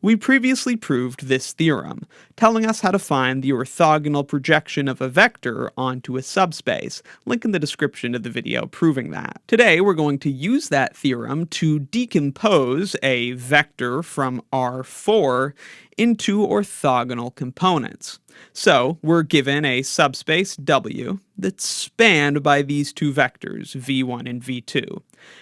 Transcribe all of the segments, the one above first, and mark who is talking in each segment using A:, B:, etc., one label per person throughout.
A: We previously proved this theorem, telling us how to find the orthogonal projection of a vector onto a subspace. Link in the description of the video proving that. Today we're going to use that theorem to decompose a vector from R4 into orthogonal components. So we're given a subspace W that's spanned by these two vectors, v1 and v2.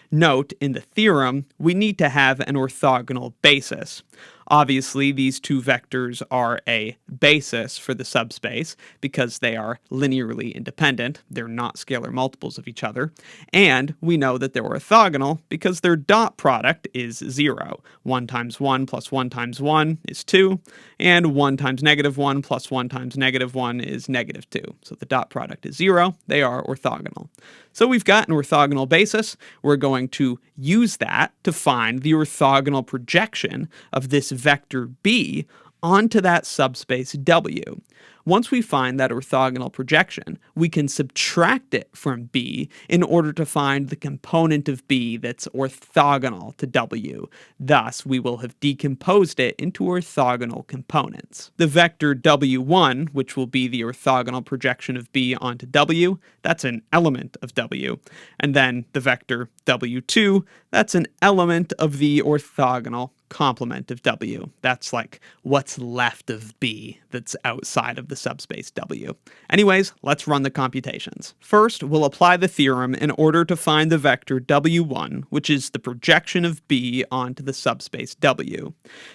A: Note, in the theorem, we need to have an orthogonal basis. Obviously, these two vectors are a basis for the subspace because they are linearly independent. They're not scalar multiples of each other. And we know that they're orthogonal because their dot product is 0. 1 times 1 plus 1 times 1 is 2, and 1 times -1 plus 1 times -1 is -2. So the dot product is 0. They are orthogonal. So we've got an orthogonal basis. We're going to use that to find the orthogonal projection of this vector B onto that subspace W. Once we find that orthogonal projection, we can subtract it from B in order to find the component of B that's orthogonal to W. Thus, we will have decomposed it into orthogonal components. The vector W1, which will be the orthogonal projection of B onto W, that's an element of W. And then the vector W2, that's an element of the orthogonal complement of W. That's like what's left of B that's outside of the subspace W. Anyways, let's run the computations. First, we'll apply the theorem in order to find the vector W1, which is the projection of B onto the subspace W.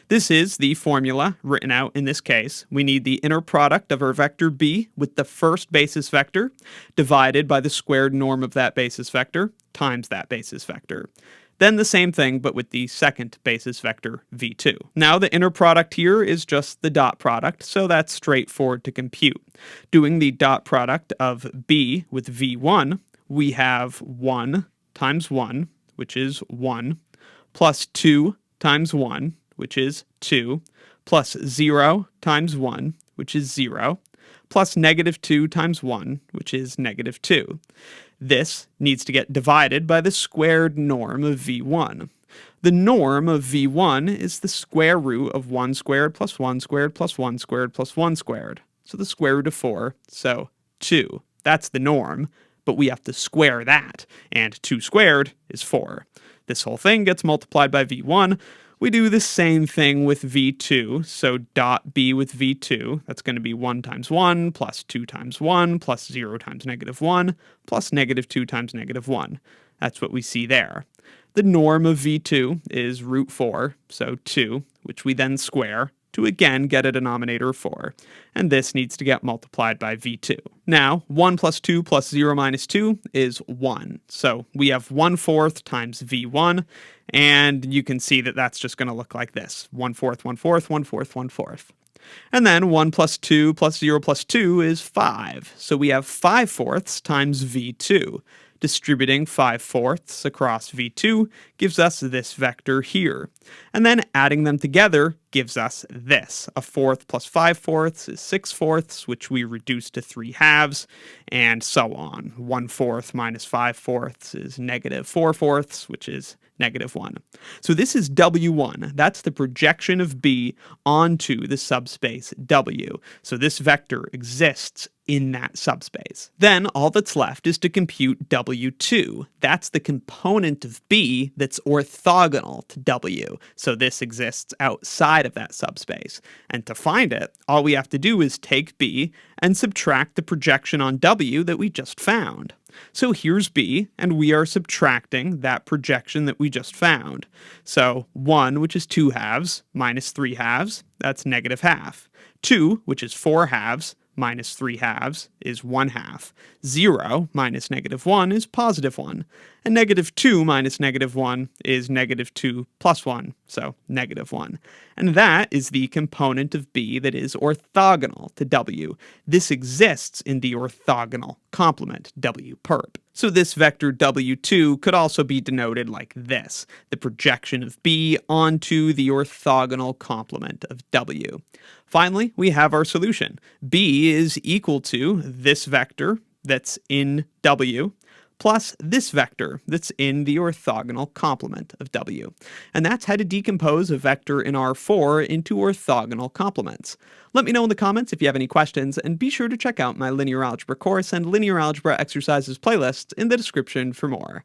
A: This is the formula written out in this case. We need the inner product of our vector B with the first basis vector divided by the squared norm of that basis vector times that basis vector. Then the same thing, but with the second basis vector, v2. Now the inner product here is just the dot product, so that's straightforward to compute. Doing the dot product of b with v1, we have 1 times 1, which is 1, plus 2 times 1, which is 2, plus 0 times 1, which is 0, plus -2 times 1, which is -2. This needs to get divided by the squared norm of v1. The norm of v1 is the square root of 1 squared plus 1 squared plus 1 squared plus 1 squared. So the square root of 4, so 2. That's the norm, but we have to square that, and 2 squared is 4. This whole thing gets multiplied by v1. We do the same thing with v2, so dot b with v2, that's going to be 1 times 1 plus 2 times 1 plus 0 times -1 plus -2 times -1. That's what we see there. The norm of v2 is root 4, so 2, which we then square to again get a denominator of 4, and this needs to get multiplied by v2. Now, 1 plus 2 plus 0 minus 2 is 1, so we have 1/4 times v1, and you can see that that's just going to look like this, 1/4, 1/4, 1/4, 1/4. And then 1 plus 2 plus 0 plus 2 is 5, so we have 5/4 times v2. Distributing 5/4 across v2 gives us this vector here. And then adding them together gives us this. A fourth plus 5/4 is 6/4, which we reduce to 3/2, and so on. 1/4 minus 5/4 is -4/4, which is -1. So this is W1. That's the projection of B onto the subspace W. So this vector exists in that subspace. Then all that's left is to compute W2. That's the component of B that's orthogonal to W. So this exists outside of that subspace. And to find it, all we have to do is take B and subtract the projection on W that we just found. So here's B, and we are subtracting that projection that we just found. So 1, which is 2/2, minus 3/2, that's -1/2. 2, which is 4/2, minus 3/2 is 1/2. 0 minus -1 is +1. And -2 minus -1 is -2 plus 1, so -1. And that is the component of B that is orthogonal to W. This exists in the orthogonal complement, W perp. So this vector W2 could also be denoted like this, the projection of B onto the orthogonal complement of W. Finally, we have our solution. B is equal to this vector that's in W plus this vector that's in the orthogonal complement of W. And that's how to decompose a vector in R4 into orthogonal complements. Let me know in the comments if you have any questions, and be sure to check out my linear algebra course and linear algebra exercises playlist in the description for more.